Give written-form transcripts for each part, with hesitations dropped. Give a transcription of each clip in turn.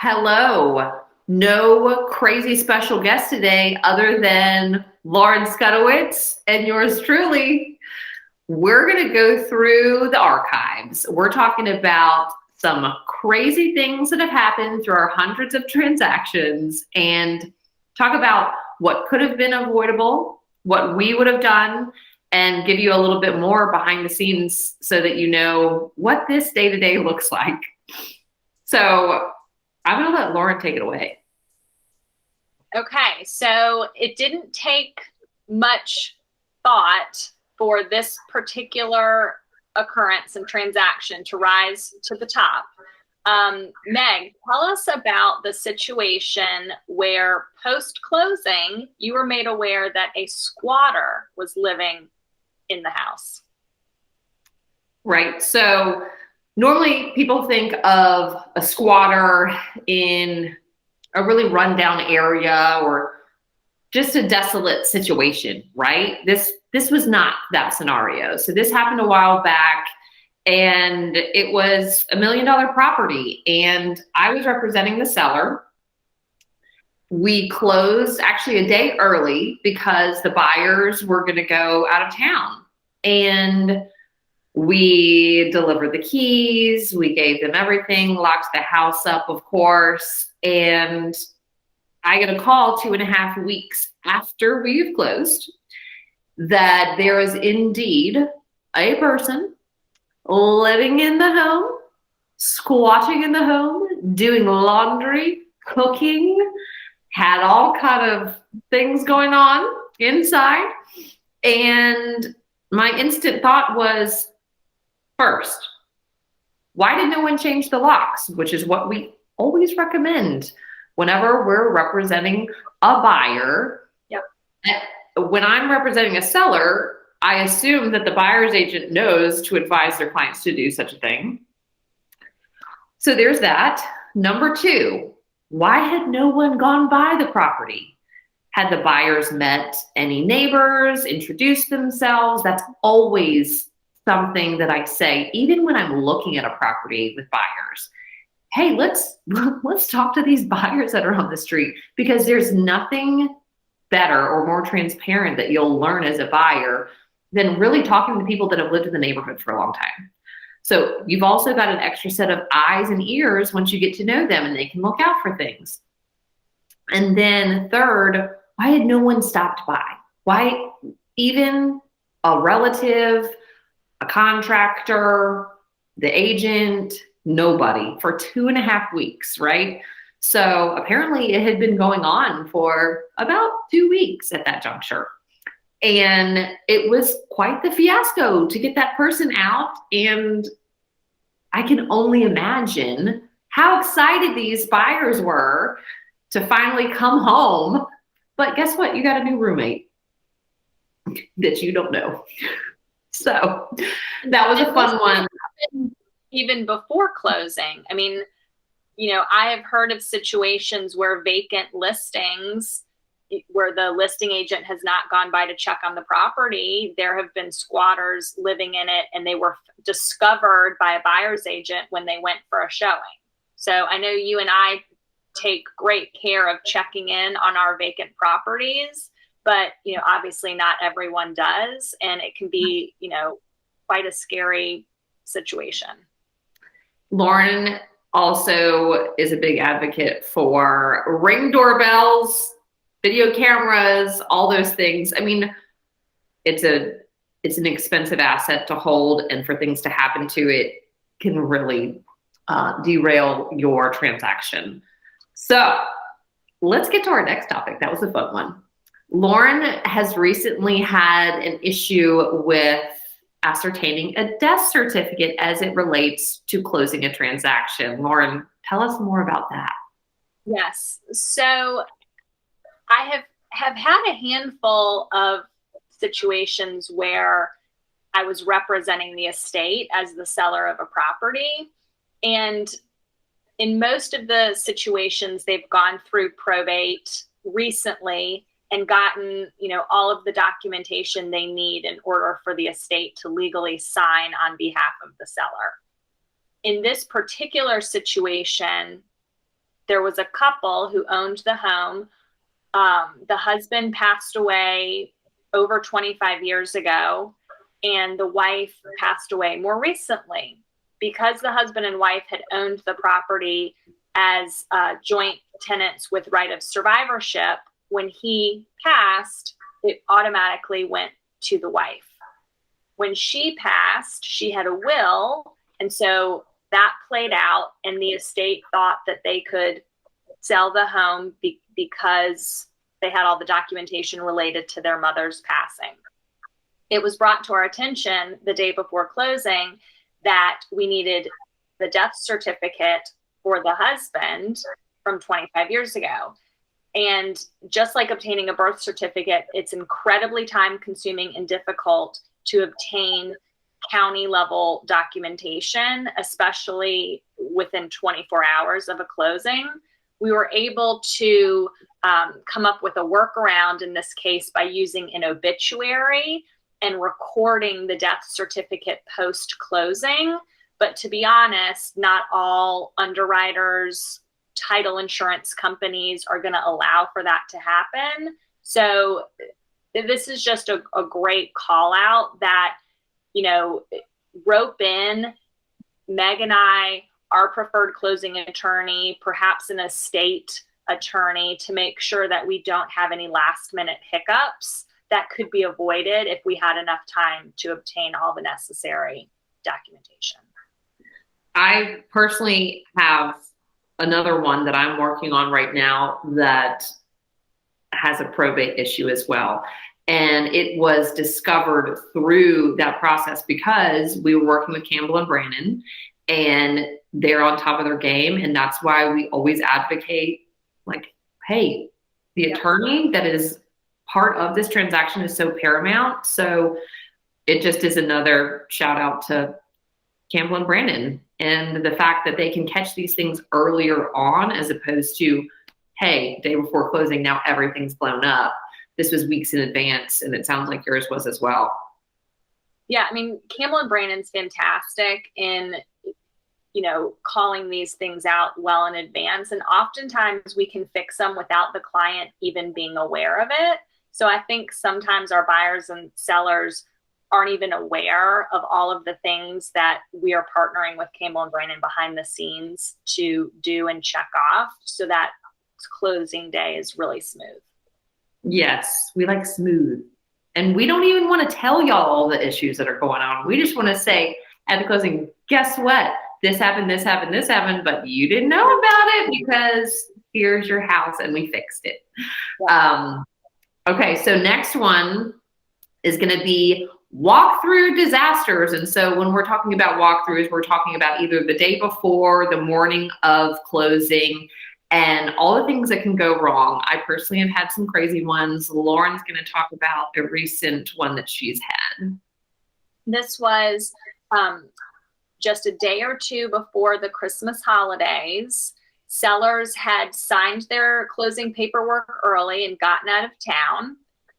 Hello. No crazy special guest today other than Lauren Skudowitz and yours truly. We're going to go through the archives. We're talking about some crazy things that have happened through our hundreds of transactions and talk about what could have been avoidable, what we would have done, and give you a little bit more behind the scenes so that you know what this day-to-day looks like. So I'm going to let Lauren take it away. Okay, so it didn't take much thought for this particular occurrence and transaction to rise to the top. Meg, tell us about the situation where post-closing, you were made aware that a squatter was living in the house. Right. So normally people think of a squatter in a really rundown area or just a desolate situation, right? This was not that scenario. So this happened a while back and it was $1 million property and I was representing the seller. We closed actually a day early because the buyers were going to go out of town, and we delivered the keys, we gave them everything, locked the house up, of course, and I get a call 2.5 weeks after we've closed that there is indeed a person living in the home, squatting in the home, doing laundry, cooking, had all kind of things going on inside. And my instant thought was, first, why did no one change the locks? Which is what we always recommend whenever we're representing a buyer. Yep. When I'm representing a seller, I assume that the buyer's agent knows to advise their clients to do such a thing. So there's that. Number two, why had no one gone by the property? Had the buyers met any neighbors, introduced themselves? That's always something that I say, even when I'm looking at a property with buyers. Hey, let's talk to these buyers that are on the street, because there's nothing better or more transparent that you'll learn as a buyer than really talking to people that have lived in the neighborhood for a long time. So you've also got an extra set of eyes and ears once you get to know them, and they can look out for things. And then third, why had no one stopped by? Why even a relative, a contractor, the agent, nobody for 2.5 weeks, right? So apparently it had been going on for about 2 weeks at that juncture. And it was quite the fiasco to get that person out. And I can only imagine how excited these buyers were to finally come home. But guess what? You got a new roommate that you don't know. So that was a fun one. Even before closing. I mean, I have heard of situations where vacant listings, where the listing agent has not gone by to check on the property, there have been squatters living in it, and they were discovered by a buyer's agent when they went for a showing. So I know you and I take great care of checking in on our vacant properties, but obviously not everyone does, and it can be quite a scary situation. Lauren also is a big advocate for Ring doorbells, video cameras, all those things. I mean, it's an expensive asset to hold, and for things to happen to it can really derail your transaction. So let's get to our next topic. That was a fun one. Lauren has recently had an issue with ascertaining a death certificate as it relates to closing a transaction. Lauren, tell us more about that. Yes. So I have had a handful of situations where I was representing the estate as the seller of a property. And in most of the situations, they've gone through probate recently and gotten, all of the documentation they need in order for the estate to legally sign on behalf of the seller. In this particular situation, there was a couple who owned the home. The husband passed away over 25 years ago, and the wife passed away more recently. Because the husband and wife had owned the property as joint tenants with right of survivorship, when he passed, it automatically went to the wife. When she passed, she had a will, and so that played out, and the estate thought that they could sell the home because they had all the documentation related to their mother's passing. It was brought to our attention the day before closing that we needed the death certificate for the husband from 25 years ago. And just like obtaining a birth certificate, it's incredibly time consuming and difficult to obtain county level documentation, especially within 24 hours of a closing. We were able to come up with a workaround in this case by using an obituary and recording the death certificate post-closing. But to be honest, not all underwriters, title insurance companies are going to allow for that to happen. So this is just a great call out that, rope in Meg and I, our preferred closing attorney, perhaps an estate attorney, to make sure that we don't have any last minute hiccups that could be avoided if we had enough time to obtain all the necessary documentation. I personally have another one that I'm working on right now that has a probate issue as well. And it was discovered through that process because we were working with Campbell and Brannon, and they're on top of their game. And that's why we always advocate, like, hey, the attorney that is part of this transaction is so paramount. So it just is another shout out to Campbell and Brannon and the fact that they can catch these things earlier on, as opposed to, hey, day before closing, now everything's blown up. This was weeks in advance, and it sounds like yours was as well. Yeah, I mean, Campbell and Brannon's fantastic in, calling these things out well in advance. And oftentimes we can fix them without the client even being aware of it. So I think sometimes our buyers and sellers aren't even aware of all of the things that we are partnering with Campbell and Brannon behind the scenes to do and check off so that closing day is really smooth. Yes, we like smooth. And we don't even want to tell y'all all the issues that are going on. We just want to say at the closing, guess what? This happened, this happened, this happened, but you didn't know about it because here's your house and we fixed it. Yeah. Okay, so next one is going to be walkthrough disasters. And so when we're talking about walkthroughs, we're talking about either the day before, the morning of closing, and all the things that can go wrong. I personally have had some crazy ones. Lauren's going to talk about a recent one that she's had. This was just a day or two before the Christmas holidays. Sellers had signed their closing paperwork early and gotten out of town.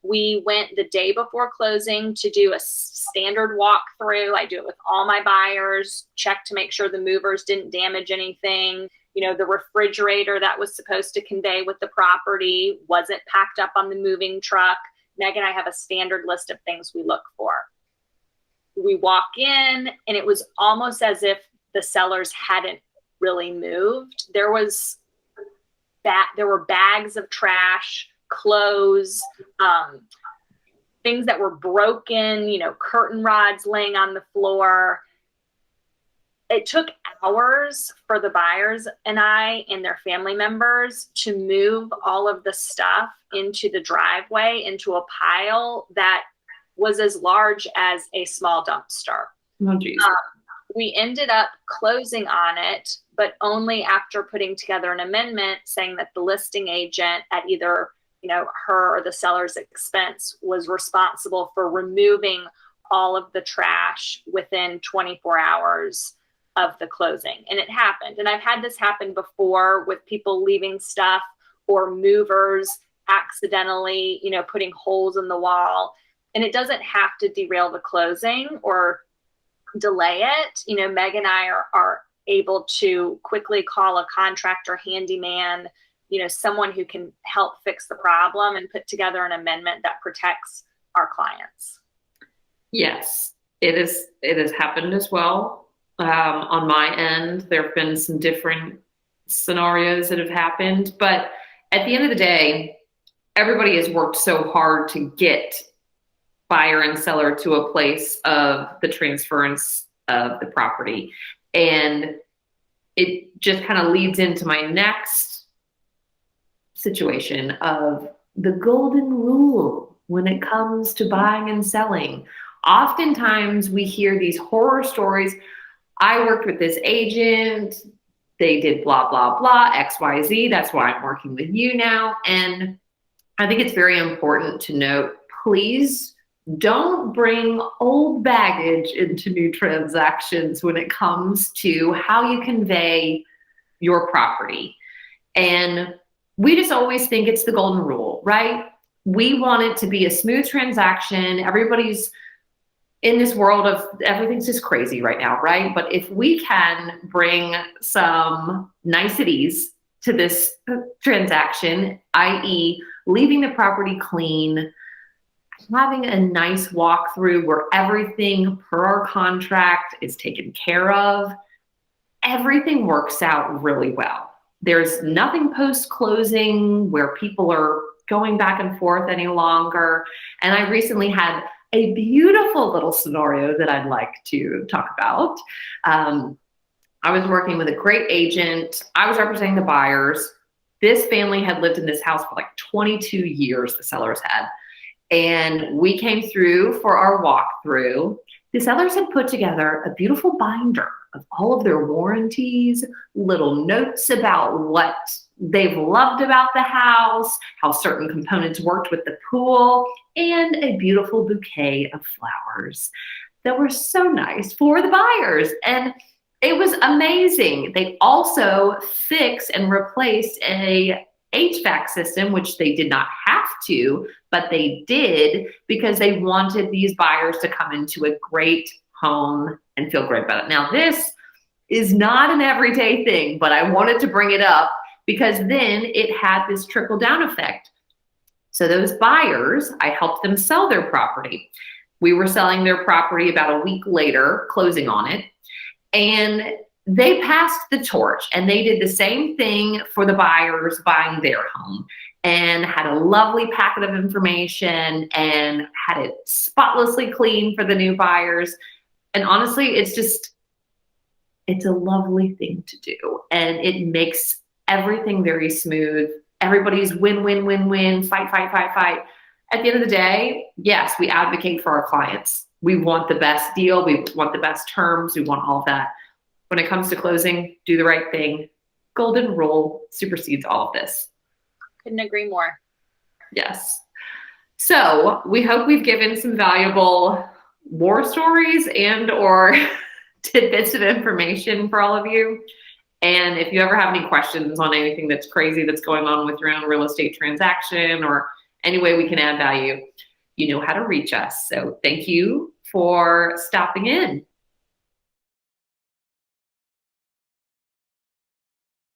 We went the day before closing to do a standard walkthrough. I do it with all my buyers, check to make sure the movers didn't damage anything. The refrigerator that was supposed to convey with the property wasn't packed up on the moving truck. Meg and I have a standard list of things we look for. We walk in, and it was almost as if the sellers hadn't really moved. There were bags of trash, clothes, things that were broken, curtain rods laying on the floor. It took hours for the buyers and I and their family members to move all of the stuff into the driveway, into a pile that was as large as a small dumpster. Oh, geez. We ended up closing on it, but only after putting together an amendment saying that the listing agent at either her or the seller's expense was responsible for removing all of the trash within 24 hours of the closing. And it happened. And I've had this happen before with people leaving stuff or movers accidentally, putting holes in the wall. And it doesn't have to derail the closing or delay it. Meg and I are able to quickly call a contractor, handyman, someone who can help fix the problem and put together an amendment that protects our clients. Yes, it has happened as well. On my end, there have been some different scenarios that have happened, but at the end of the day, everybody has worked so hard to get buyer and seller to a place of the transference of the property. And it just kind of leads into my next situation of the golden rule when it comes to buying and selling. Oftentimes we hear these horror stories. I worked with this agent. They did blah, blah, blah, XYZ. That's why I'm working with you now. And I think it's very important to note, please don't bring old baggage into new transactions when it comes to how you convey your property. And we just always think it's the golden rule, right? We want it to be a smooth transaction. Everybody's in this world of everything's just crazy right now, right? But if we can bring some niceties to this transaction, i.e., leaving the property clean, having a nice walkthrough where everything per our contract is taken care of, everything works out really well. There's nothing post-closing where people are going back and forth any longer. And I recently had a beautiful little scenario that I'd like to talk about. I was working with a great agent. I was representing the buyers. This family had lived in this house for like 22 years, the sellers had. And we came through for our walkthrough. The sellers had put together a beautiful binder of all of their warranties, little notes about what they've loved about the house, how certain components worked with the pool, and a beautiful bouquet of flowers that were so nice for the buyers. And it was amazing. They also fixed and replaced a HVAC system, which they did not have to, but they did because they wanted these buyers to come into a great home and feel great about it. Now, this is not an everyday thing, but I wanted to bring it up because then it had this trickle down effect. So those buyers, I helped them sell their property. We were selling their property about a week later, closing on it. And they passed the torch and they did the same thing for the buyers buying their home and had a lovely packet of information and had it spotlessly clean for the new buyers. And honestly, it's a lovely thing to do. And it makes everything very smooth. Everybody's win, win, win, win, fight, fight, fight, fight. At the end of the day, yes, we advocate for our clients. We want the best deal. We want the best terms. We want all of that. When it comes to closing, do the right thing. Golden rule supersedes all of this. Couldn't agree more. Yes. So we hope we've given some valuable war stories and or tidbits of information for all of you. And if you ever have any questions on anything that's crazy that's going on with your own real estate transaction or any way we can add value, you know how to reach us. So thank you for stopping in.